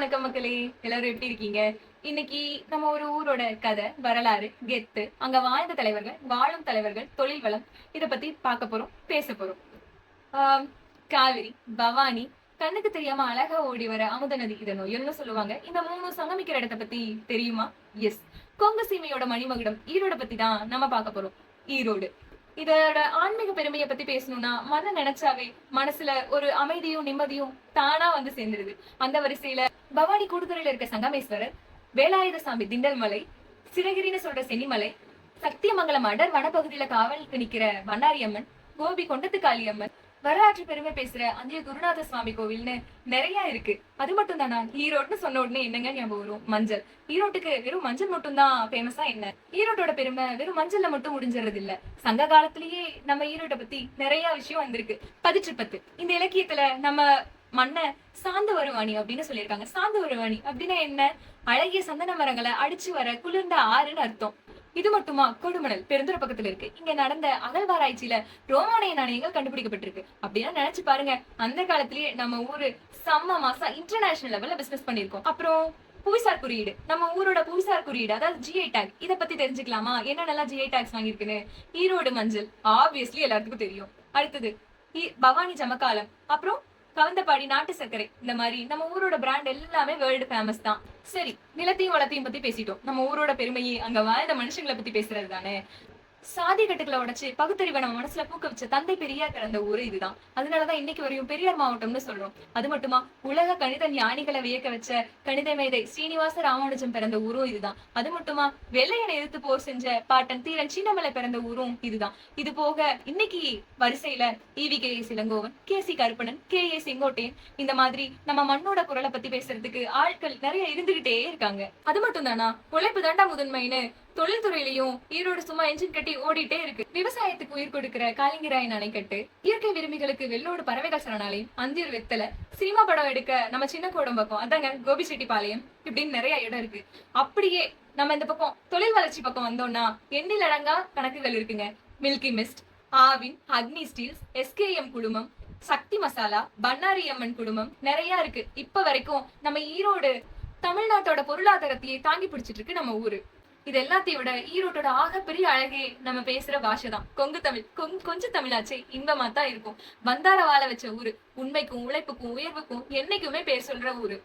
வணக்கம் மக்களே. எல்லாரும் எப்படி இருக்கீங்க? இன்னைக்கு நம்ம ஒரு ஊரோட கதை, வரலாறு, கெத்து, அங்க வாழ்ந்த தலைவர்கள், வாழும் தலைவர்கள், தொழில் வளம் இத பத்தி பார்க்க போறோம், பேச போறோம். ஆம், காவிரி, பவானி, கண்ணுக்கு தெரியாம அழகா ஓடி வர அமுத நதி இத நொய்யல்னு சொல்லுவாங்க. இந்த 3 சங்கமிக்கிற இடத்த பத்தி தெரியுமா? எஸ். கொங்கு சீமையோட மணிமகுடம் ஈரோட பத்தி தான் நம்ம பார்க்க போறோம். ஈரோடு. இதோட ஆன்மீக பெருமையை பத்தி பேசணும்னா மன நினைச்சாவே மனசுல ஒரு அமைதியும் நிம்மதியும் தானா வந்து சேர்ந்துருது. அந்த வரிசையில பவானி கூடுதுறையில இருக்க சங்கமேஸ்வரர், வேலாயுத சாமி திண்டல்மலை, சிறகிரின்னு சொல்ற சென்னிமலை, சத்தியமங்கலம் அடர் வனப்பகுதியில காவலுக்கு நிக்கிற வண்ணாரி அம்மன், கோபி கொண்டத்து காளியம்மன், வரலாற்று பெருமை பேசுற அந்திய குருநாத சுவாமி கோவில்னு நிறைய இருக்கு. அது மட்டும் தானா? ஈரோடுன்னு சொன்ன உடனே என்னங்க ஞாபகம் வரும்? மஞ்சள். ஈரோட்டுக்கு வெறும் மஞ்சள் மட்டும் தான் ஃபேமஸா என்ன? ஈரோட்டோட பெருமை வெறும் மஞ்சள்ல மட்டும் முடிஞ்சிடறது இல்ல. சங்க காலத்திலேயே நம்ம ஈரோட்டை பத்தி நிறைய விஷயம் வந்திருக்கு. பதிற்றுப்பத்து இந்த இலக்கியத்துல நம்ம மண்ண சாந்து வருவாணி அப்படின்னு சொல்லியிருக்காங்க. சாந்து வருவாணி அப்படின்னா என்ன? அழகிய சந்தன மரங்களை அடிச்சு வர குளிர்ந்த ஆறுன்னு அர்த்தம். இது மட்டுமா? கொடுமணல் பெருந்துறை பக்கத்துல இருக்கு. இங்க நடந்த அகழ்வாராய்ச்சியில ரோமானிய நாணயங்கள் கண்டுபிடிக்கப்பட்டிருக்கு. அப்படின்னா நினைச்சு பாருங்க, அந்த காலத்திலேயே நம்ம ஊரு செம்ம மாசா இன்டர்நேஷனல் லெவல்ல பிசினஸ் பண்ணிருக்கோம். அப்புறம் புவிசார் குறியீடு, நம்ம ஊரோட புவிசார் குறியீடு, அதாவது ஜிஐ டேக். இத பத்தி தெரிஞ்சுக்கலாமா? என்னென்னலாம் ஜிஐ டேக்ஸ் வாங்கியிருக்குன்னு? ஈரோடு மஞ்சள் ஆப்வியஸ்லி எல்லாத்துக்கும் தெரியும். அடுத்தது பவானி ஜமக்காலம், அப்புறம் கவுந்தப்பாடி நாட்டு சர்க்கரை. இந்த மாதிரி நம்ம ஊரோட பிராண்ட் எல்லாமே வேர்ல்டு ஃபேமஸ் தான். சரி, நிலத்தையும் வளத்தையும் பத்தி பேசிட்டோம். நம்ம ஊரோட பெருமையை அங்க வாழ்ந்த மனுஷங்களை பத்தி பேசுறது தானே. சாதி கட்டுக்களை உடைச்சு பகுத்தறிவை நம்ம மனசுல பூக்க வச்ச தந்தை பெரியார் பிறந்த ஊரு இதுதான். அதனாலதான் இன்னைக்கு வரையும் பெரியார் மாவட்டம்னு சொல்றோம். அது மட்டுமா, உலக கணித ஞானிகளை வியக்க வச்ச கணித மேதை ஸ்ரீனிவாச ராமானுஜம் பிறந்த ஊரும் இதுதான். அது மட்டுமா, வெள்ளையனை எதிர்த்து போர் செஞ்ச பாட்டன் தீரன் சின்னமலை பிறந்த ஊரும் இதுதான். இது போக இன்னைக்கு வரிசையில EVKS Elangovan, KC Karuppanan, KA Sengottaiyan, இந்த மாதிரி நம்ம மண்ணோட குரலை பத்தி பேசுறதுக்கு ஆட்கள் நிறைய இருந்துகிட்டே இருக்காங்க. அது மட்டும் தானா? உழைப்பு தாண்டா முதன்மைன்னு தொழில்துறையிலையும் ஈரோடு சும்மா என்ஜின் கட்டி ஓடிட்டே இருக்கு. விவசாயத்துக்கு உயிர் கொடுக்கிற காலிங்கராயன் அணைக்கட்டு, இயற்கை விரும்பிகளுக்கு வெள்ளோடு பறவைகள் சரணாலயம், அந்தியூர் வெத்தலை, சினிமா படம் எடுக்க நம்ம சின்ன கோடம்பாக்கம், அதாங்க கோபிச்செட்டிப்பாளையம், இப்படின்னு நிறைய இடம் இருக்கு. அப்படியே நம்ம இந்த பக்கம் தொழில் வளர்ச்சி பக்கம் வந்தோம்னா எண்ணில் அடங்கா கணக்குகள் இருக்குங்க. மில்கி மிஸ்ட், ஆவின், அக்னி ஸ்டீல்ஸ், SKM குழுமம், சக்தி மசாலா, பண்ணாரி அம்மன் குழுமம், நிறைய இருக்கு. இப்ப வரைக்கும் நம்ம ஈரோடு தமிழ்நாட்டோட பொருளாதாரத்தையே தாங்கி பிடிச்சிட்டு இருக்கு நம்ம ஊரு. இது எல்லாத்தையும் விட ஈரோட்டோட ஆகப்பெரிய அழகே நம்ம பேசுற பாஷை தான். கொங்கு தமிழ். கொஞ்சம் தமிழாச்சே இன்பமா தான் இருக்கும். வந்தார வாழ வச்ச ஊரு. உண்மைக்கும் உழைப்புக்கும் உயர்வுக்கும் என்னைக்குமே பேர் சொல்ற ஊரு.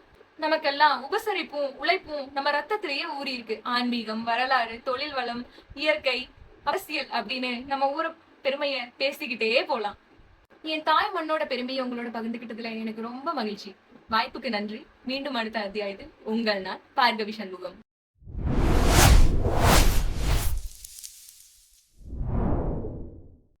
நமக்கெல்லாம் உபசரிப்பும் உழைப்பும் நம்ம ரத்தத்திலேயே ஊறி இருக்கு. ஆன்மீகம், வரலாறு, தொழில் வளம், இயற்கை, அரசியல் அப்படின்னு நம்ம ஊரை பெருமைய பேசிக்கிட்டே போலாம். என் தாய் மண்ணோட பெருமையை உங்களோட பகிர்ந்துகிட்டதுல எனக்கு ரொம்ப மகிழ்ச்சி. வாய்ப்புக்கு நன்றி. மீண்டும் அடுத்த அத்தியாயத்தில் உங்கள் நான் பார்கவி சண்முகம்.